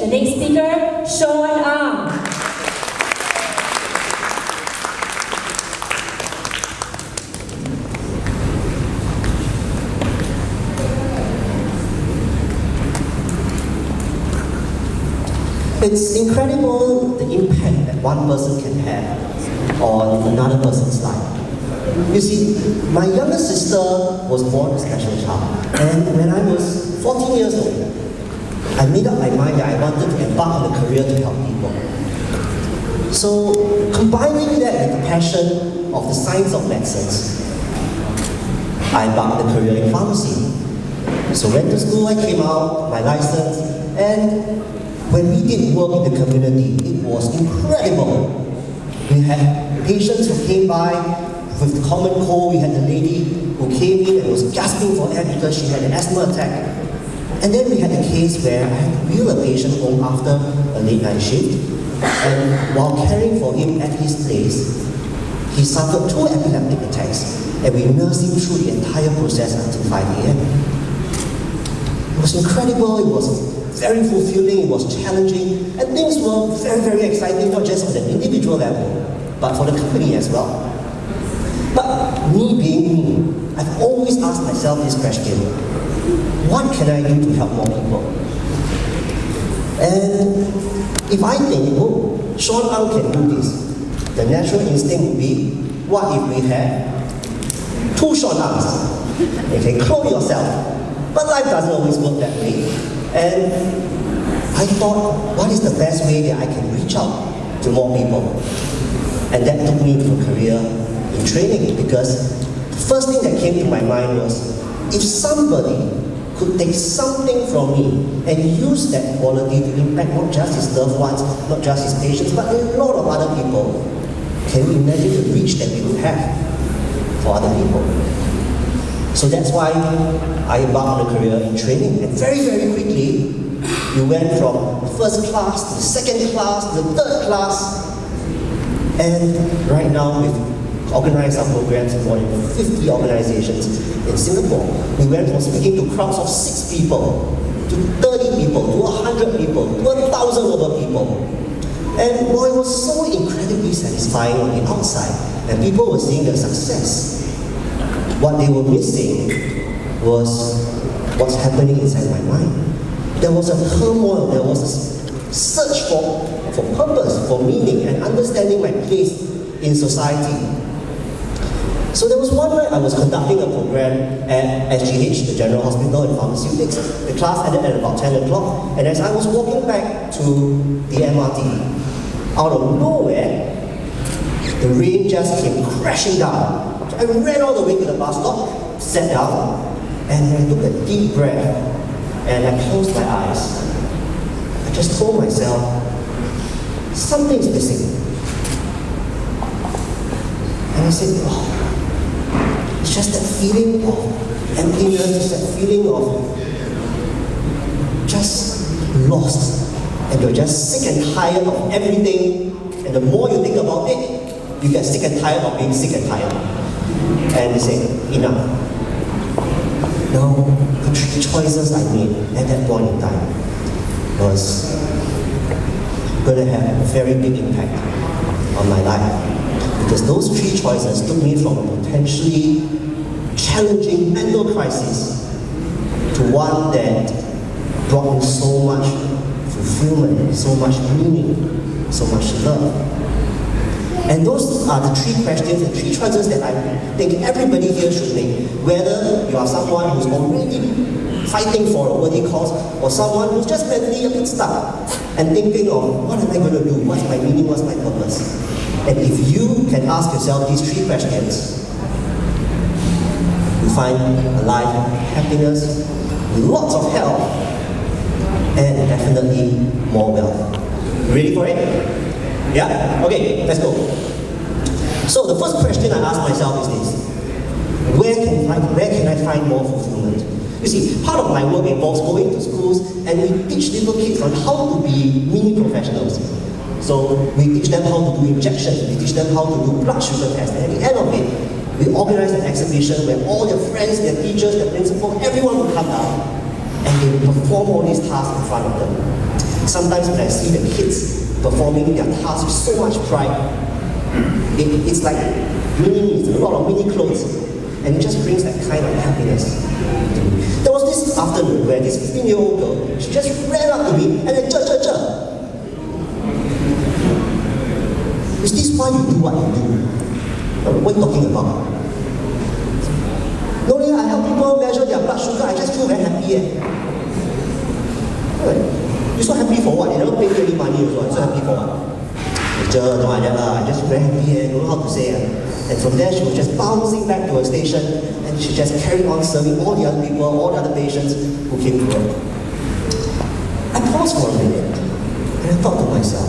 the next speaker, Sean Ang. It's incredible the impact that one person can have on another person's life. You see, my younger sister was born a special child, and when I was 14 years old, I made up my mind that I wanted to embark on a career to help people. So, combining that with the passion of the science of medicines, I embarked on a career in pharmacy. So went to school, I came out, my license, and when we did work in the community, it was incredible. We had patients who came by with common cold. We had a lady who came in and was gasping for air because she had an asthma attack. And then we had a case where I had to wheel a patient home after a late night shift. And while caring for him at his place, he suffered 2 epileptic attacks. And we nursed him through the entire process until 5 a.m. It was incredible, it was very fulfilling, it was challenging, and things were very, very exciting, not just on an individual level, but for the company as well. But me being me, I've always asked myself this question: what can I do to help more people? And if I think, oh, Sean Ang can do this, the natural instinct would be, what if we had 2 Sean Angs? You can clone yourself. But life doesn't always work that way. And I thought, what is the best way that I can reach out to more people? And that took me to a career in training, because the first thing that came to my mind was, if somebody could take something from me and use that quality to impact not just his loved ones, not just his patients, but a lot of other people, can you imagine the reach that we would have for other people? So that's why I embarked on a career in training, and very, very quickly, we went from first class to the second class to the third class, and right now we've organized our programs in more than 50 organizations in Singapore. We went from speaking to crowds of 6 people, to 30 people, to 100 people, to 1,000 over people. And while it was so incredibly satisfying on the outside, and people were seeing the success, what they were missing was what's happening inside my mind. There was a turmoil, there was a search for purpose, for meaning, and understanding my place in society. So there was one night I was conducting a program at SGH, the General Hospital in Pharmaceutics. The class ended at about 10 o'clock, and as I was walking back to the MRT, out of nowhere, the rain just came crashing down. I ran all the way to the bus stop, sat down, and I took a deep breath, and I closed my eyes. I just told myself, something's missing. And I said, oh, it's just that feeling of emptiness, it's that feeling of just lost. And you're just sick and tired of everything, and the more you think about it, you get sick and tired of being sick and tired. And they say, enough. Now, the 3 choices I made at that point in time was going to have a very big impact on my life. Because those 3 choices took me from a potentially challenging mental crisis to one that brought me so much fulfillment, so much meaning, so much love. And those are the 3 questions and 3 choices that I think everybody here should make. Whether you are someone who's already fighting for a worthy cause, or someone who's just mentally a bit stuck and thinking of, what am I going to do? What's my meaning? What's my purpose? And if you can ask yourself these 3 questions, you find a life of happiness, lots of health, and definitely more wealth. You ready for it? Yeah? Okay, let's go. So the first question I ask myself is this: where can I find more fulfillment? You see, part of my work involves going to schools and we teach little kids on how to be mini professionals. So we teach them how to do injections, we teach them how to do blood sugar tests, and at the end of it, we organize an exhibition where all their friends, their teachers, their principal, everyone will come down and they will perform all these tasks in front of them. Sometimes when I see the kids performing their tasks with so much pride, it's like it's a lot of mini clothes, and it just brings that kind of happiness. There was this afternoon where this 15-year-old girl, she just ran up to me and then, is this why you do what you do? What are you talking about? No, I help people measure their blood sugar, I just feel very happy. You're so happy for what? You never pay me any money also, I'm so happy for what? I just very happy, don't know how to say. And from there, she was just bouncing back to her station, and she just carried on serving all the other people, all the other patients who came to her. I paused for a minute, and I thought to myself,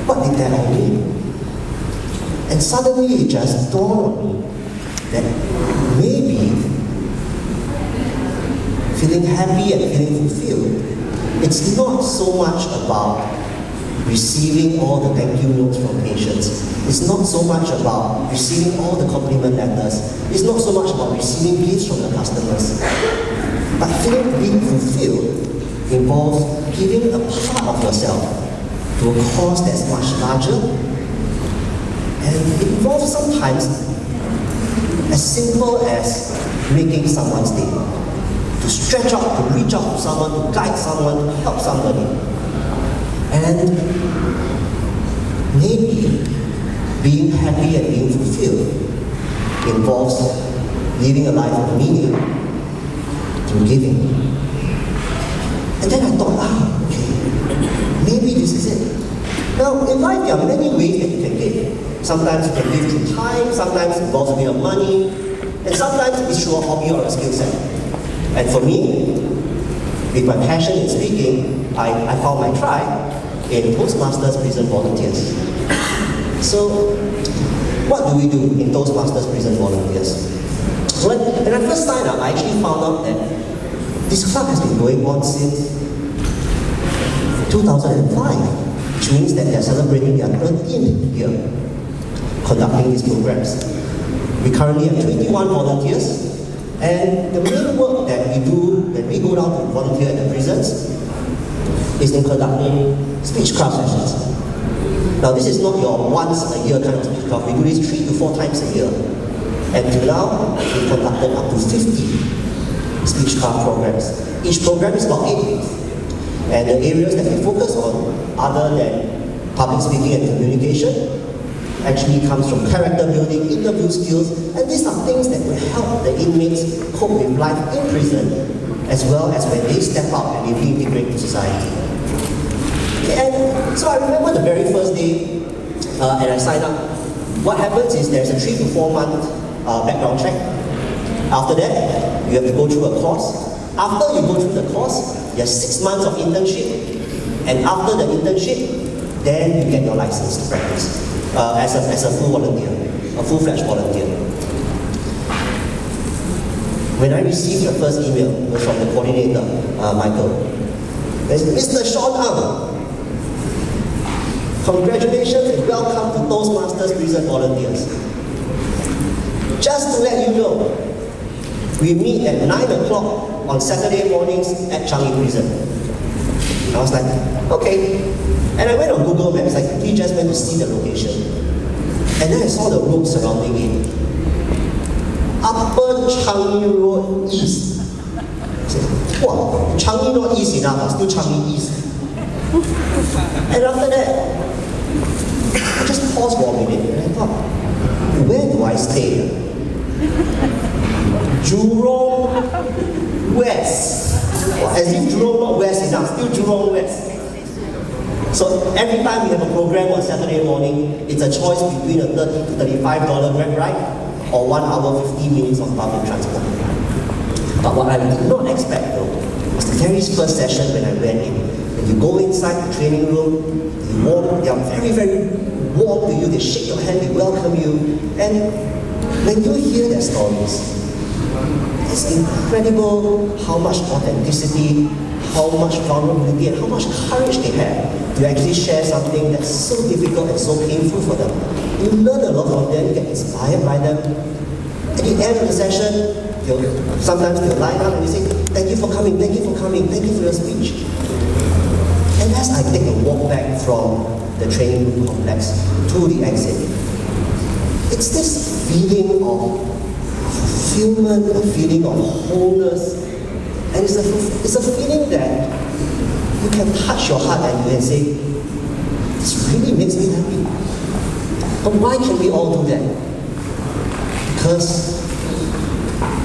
what did that all mean? And suddenly it just dawned on me that maybe feeling happy and feeling fulfilled, it's not so much about receiving all the thank you notes from patients. It's not so much about receiving all the compliment letters. It's not so much about receiving gifts from the customers. But being fulfilled involves giving a part of yourself to a cause that's much larger. And it involves sometimes as simple as making someone's day. To stretch out, to reach out to someone, to guide someone, to help somebody. And maybe being happy and being fulfilled involves living a life of meaning through giving. And then I thought, okay, maybe this is it. Now, in life, there are many ways that you can give. Sometimes you can give through time, sometimes it involves a bit of money, and sometimes it's through a hobby or a skill set. And for me, with my passion in speaking, I found my tribe in Toastmasters Prison Volunteers. So, what do we do in Toastmasters Prison Volunteers? When I first signed up, I actually found out that this club has been going on since 2005, which means that they're celebrating their 13th year conducting these programs. We currently have 21 volunteers, and the main work that we do when we go down to volunteer at the prisons is in conducting speechcraft sessions. Now, this is not your once a year kind of speechcraft. We do this 3 to 4 times a year. And till now, we've conducted up to 50 speechcraft programs. Each program is about 8 weeks. And the areas that we focus on, other than public speaking and communication, actually comes from character building, interview skills, and these are things that will help the inmates cope with life in prison, as well as when they step out and they reintegrate to society. And so I remember the very first day, and I signed up. What happens is there's a 3 to 4 month background check. After that, you have to go through a course. After you go through the course, you have 6 months of internship, and after the internship, then you get your license to practice as a full volunteer, a full-fledged volunteer. When I received the first email, it was from the coordinator, Michael. There's Mr. Sean Ang. Congratulations and welcome to Toastmasters Prison Volunteers. Just to let you know, we meet at 9 o'clock on Saturday mornings at Changi Prison. I was like, okay. And I went on Google Maps, I quickly just went to see the location. And then I saw the road surrounding it. Upper Changi Road East. I said, wow, Changi not East enough, but still Changi East. And after that, I just paused for a minute and I thought, where do I stay? Jurong West. As if Jurong not West enough, still Jurong West. So every time we have a program on Saturday morning, it's a choice between a $30 to $35 Grab ride or 1 hour 15 minutes of public transport. But what I did not expect though was the very first session when I went in. When you go inside the training room, they are very, very warm to you, they shake your hand, they welcome you. And when you hear their stories, it's incredible how much authenticity, how much vulnerability, and how much courage they have to actually share something that's so difficult and so painful for them. You learn a lot from them, you get inspired by them. At the end of the session, sometimes they'll line up and they say, thank you for coming, thank you for coming, thank you for your speech. And as I take a walk back from the training room complex to the exit, it's this feeling of fulfillment, a feeling of wholeness, and it's a feeling that you can touch your heart and you can say, this really makes me happy. But why can we all do that? Because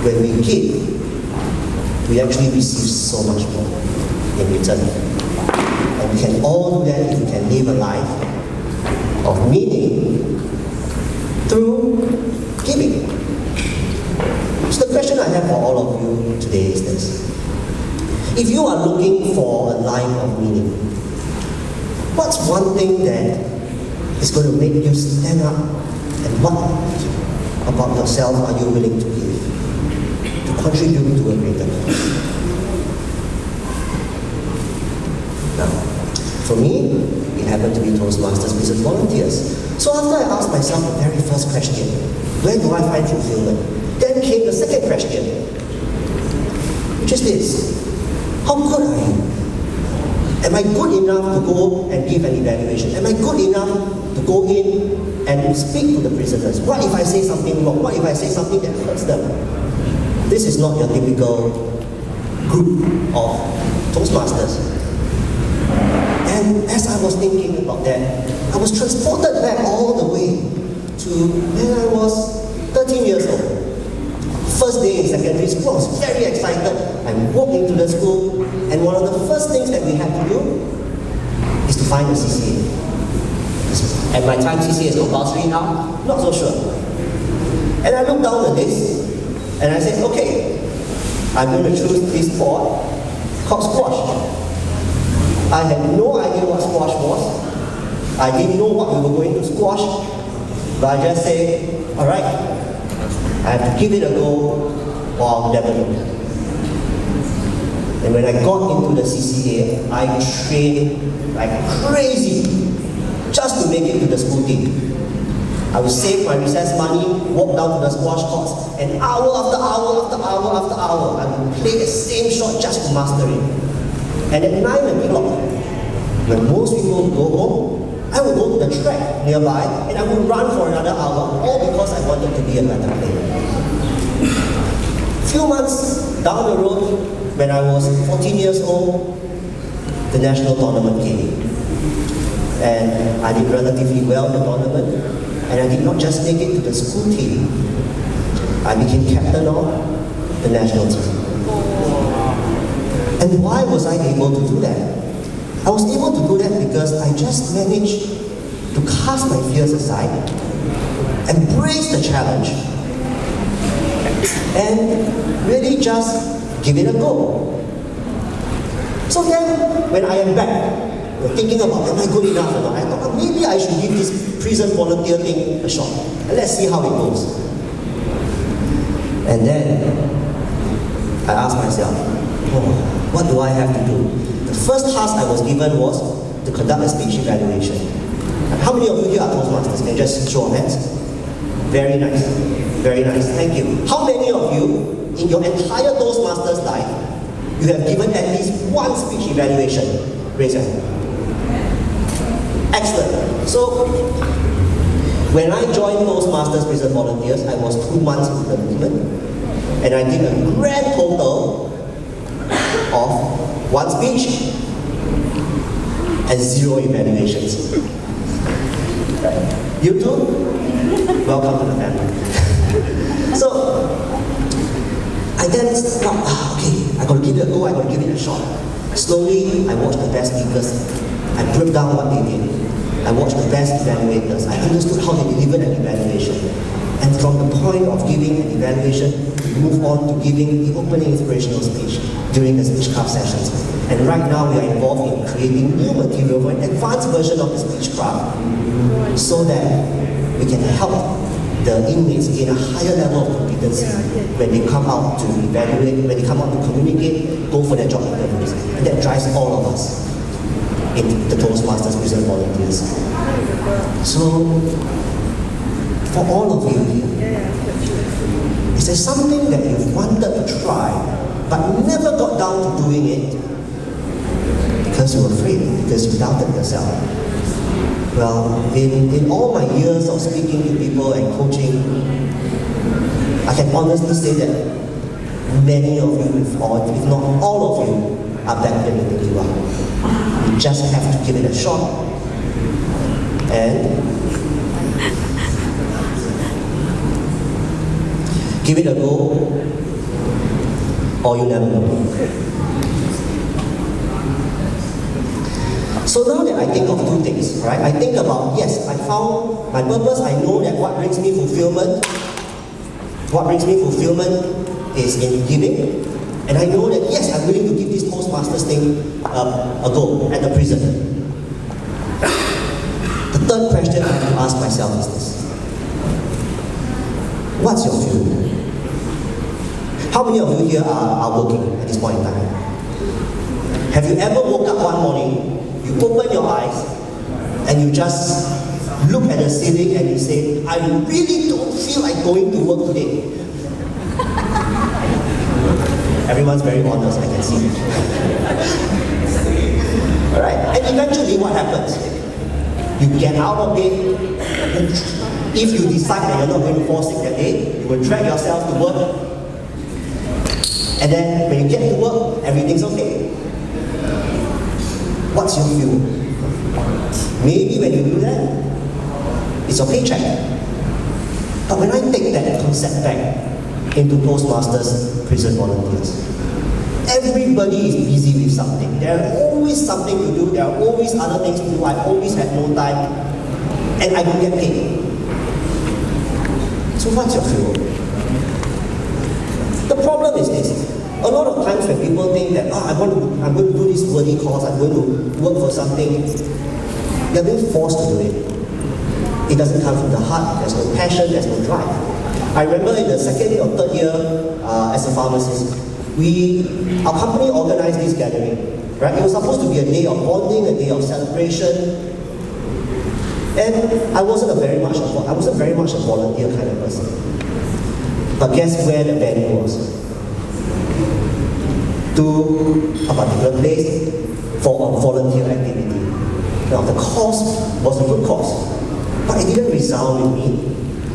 when we give, we actually receive so much more in return. And we can all do that if we can live a life of meaning through giving. So the question I have for all of you today is this. If you are looking for a life of meaning, what's one thing that is going to make you stand up, and what about yourself are you willing to give to contribute to a greater cause? Now, for me, it happened to be Toastmasters Business Volunteers. So after I asked myself the very first question, where do I find fulfillment? Then came the second question, which is this: how good are you? Am I good enough to go and give an evaluation? Am I good enough to go in and speak to the prisoners? What if I say something wrong? What if I say something that hurts them? This is not your typical group of Toastmasters. And as I was thinking about that, I was transported back all the way to when I was 13 years old. First day in secondary school, I was very excited. I walked into the school, and one of the first things that we had to do is to find a CCA. At my time, CCA is compulsory now? Not so sure. And I looked down the list, and I said, okay, I'm going to choose this sport called squash. I had no idea what squash was. I didn't know what we were going to squash, but I just said, all right, I have to give it a go, or I'll never know. And when I got into the CCA, I trained like crazy just to make it to the school team. I would save my recess money, walk down to the squash courts, and hour after hour after hour after hour, I would play the same shot just to master it. And at 9 o'clock, when most people go home, I would go to the track nearby and I would run for another hour, all because I wanted to be a better player. A few months down the road, when I was 14 years old, the national tournament came. And I did relatively well in the tournament, and I did not just make it to the school team, I became captain of the national team. And why was I able to do that? I was able to do that because I just managed to cast my fears aside, embrace the challenge, and really just give it a go. So then, when I am back, thinking about, am I good enough or not? I thought, maybe I should give this prison volunteer thing a shot. And let's see how it goes. And then, I asked myself, what do I have to do? The first task I was given was to conduct a speech evaluation. And how many of you here are Toastmasters? Can you just show of hands? Very nice. Very nice. Thank you. How many of you, in your entire Toastmasters life, you have given at least one speech evaluation? Raise your hand. Excellent. So, when I joined Toastmasters Prison Volunteers, I was 2 months into the movement, and I did a grand total of 1 speech and 0 evaluations. You too? Welcome to the family. So, I then thought, okay, I gotta give it a go, I gotta give it a shot. Slowly, I watched the best speakers. I broke down what they did. I watched the best evaluators. I understood how they delivered an evaluation. And from the point of giving an evaluation, we move on to giving the opening inspirational speech during the Speechcraft sessions. And right now, we are involved in creating new material for an advanced version of the Speechcraft so that we can help the inmates gain a higher level of competency when they come out to evaluate, when they come out to communicate, go for their job interviews. And that drives all of us in the Toastmasters Prison Volunteers. So, for all of you here, it's Is there something that you've wanted to try, but never got down to doing it because you were afraid, because you doubted yourself? Well, in all my years of speaking to people and coaching, I can honestly say that many of you, if not all of you, are better than you think you are. You just have to give it a shot. And give it a go, or you never know. So now that I think of two things, right? I think about, yes, I found my purpose. I know that what brings me fulfillment. What brings me fulfillment is in giving. And I know that, yes, I'm willing to give this Toastmasters thing a go at the prison. The third question I have to ask myself is this. What's your fuel? How many of you here are working at this point in time? Have you ever woke up one morning, you open your eyes, and you just look at the ceiling and you say, I really don't feel like going to work today? Everyone's very honest, I can see. Alright? And eventually what happens? You get out of bed. If you decide that you're not going to fall sick that day, you will drag yourself to work. And then when you get to work, everything's okay. What's your fuel? Maybe when you do that, it's your paycheck. But when I take that concept back into Toastmasters Prison Volunteers, everybody is busy with something. There's always something to do, there are always other things to do, I always have no time, and I don't get paid. So what's your fuel? The problem is this. A lot of times when people think that, I'm going to do this worthy cause, I'm going to work for something, they're being forced to do it. It doesn't come from the heart, there's no passion, there's no drive. I remember in the second or third year as a pharmacist, our company organized this gathering. Right? It was supposed to be a day of bonding, a day of celebration. And I wasn't very much a volunteer kind of person. But guess where the venue was? To a particular place for a volunteer activity. Now the cause was a good cause, but it didn't resound with me.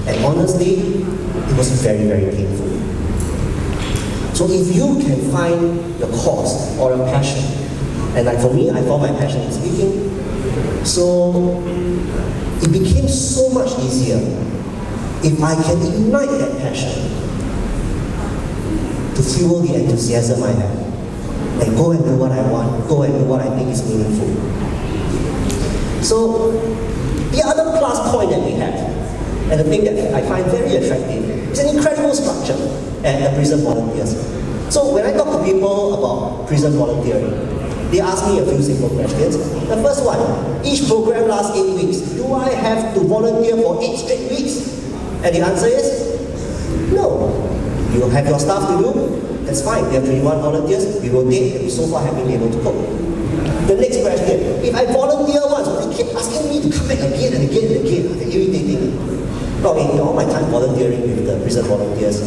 And honestly, it was very, very painful. So if you can find your cause or your passion, and like for me, I found my passion in speaking, so it became so much easier if I can ignite that passion to fuel the enthusiasm I have. And go and do what I want, go and do what I think is meaningful. So, the other plus point that we have, and the thing that I find very attractive, is an incredible structure at the Prison Volunteers. So when I talk to people about prison volunteering, they ask me a few simple questions. The first one, each program lasts 8 weeks. Do I have to volunteer for 8 straight weeks? And the answer is, no. You have your stuff to do, that's fine. We have 21 volunteers, we rotate, and we so far have been able to cope. The next question, if I volunteer once, they keep asking me to come back again and again and again. They're irritating me. Well, in all my time volunteering with the prison volunteers,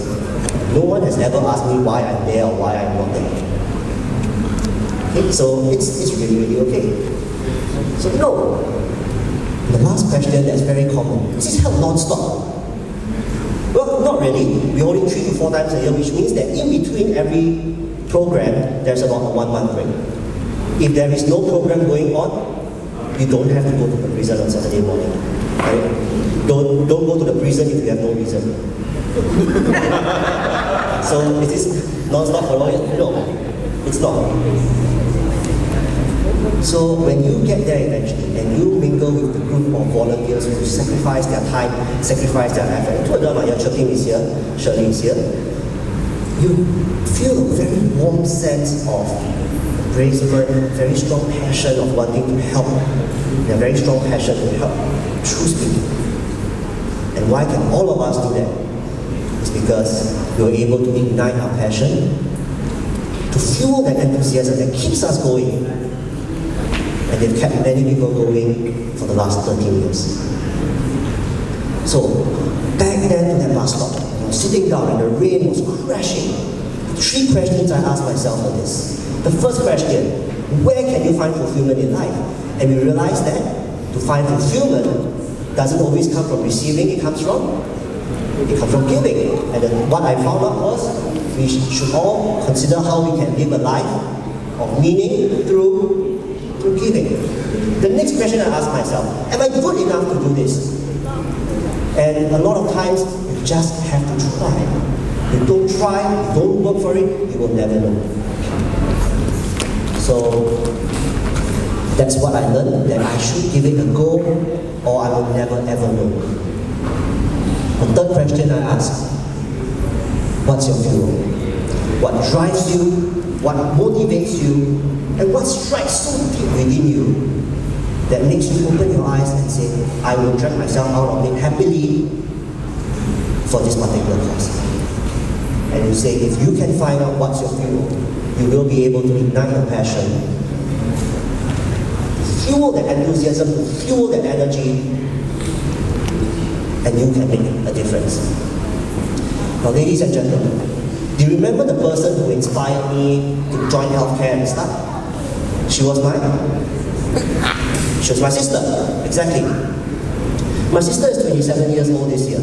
no one has ever asked me why I'm there or why I'm not there. Okay, so it's really, really okay. So no. The last question that's very common, is this held non-stop? Well, not really. We only 3 to 4 times a year, which means that in between every program, there's about a 1 month break. If there is no program going on, you don't have to go to the prison on Saturday morning. Right? Don't go to the prison if you have no reason. So is this non-stop for lawyers? No, it's not. So when you get there eventually and you mingle with the group of volunteers who sacrifice their time, sacrifice their effort, to adult, your Chirking is here, Shirley is here, you feel a very warm sense of embracement, very strong passion of wanting to help, and a very strong passion to help true speaking. And why can all of us do that? It's because we were able to ignite our passion, to fuel that enthusiasm that keeps us going. And they've kept many people going for the last 13 years. So, Back then to that bus stop, I was sitting down and the rain was crashing. 3 questions I asked myself are this. The first question, where can you find fulfillment in life? And we realized that to find fulfillment doesn't always come from receiving, it comes from giving. And then what I found out was we should all consider how we can live a life of meaning through giving. The next question I ask myself, am I good enough to do this? And a lot of times you just have to try. You don't try, you don't work for it, you will never know. So that's what I learned, that I should give it a go or I will never ever know. The third question I ask, what's your fuel? What drives you? What motivates you? And what strikes so deep within you that makes you open your eyes and say, I will drag myself out of it happily for this particular cause. And you say, if you can find out what's your fuel, you will be able to ignite your passion, fuel that enthusiasm, fuel that energy, and you can make a difference. Now, ladies and gentlemen, do you remember the person who inspired me to join healthcare and start? She was my sister, exactly. My sister is 27 years old this year,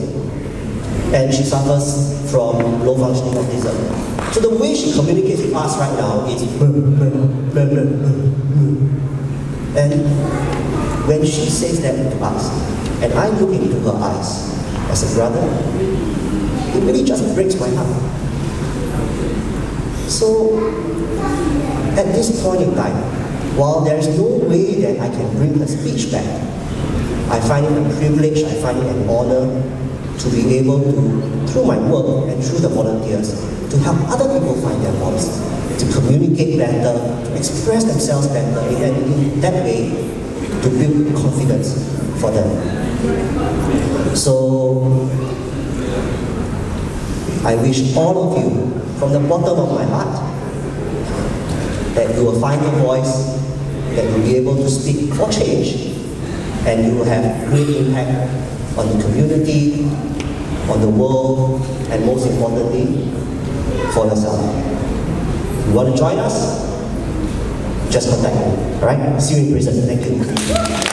and she suffers from low functioning autism. So the way she communicates with us right now is and when she says that to us, and I look into her eyes as a brother, it really just breaks my heart. So at this point in time, while there is no way that I can bring her speech back, I find it a privilege, I find it an honor to be able to, through my work and through the volunteers, to help other people find their voice, to communicate better, to express themselves better, and in that way, to build confidence for them. So, I wish all of you, from the bottom of my heart, that you will find your voice, that you'll be able to speak for change, and you will have great impact on the community, on the world, and most importantly, for yourself. If you want to join us, just contact me. Alright? See you in prison. Thank you.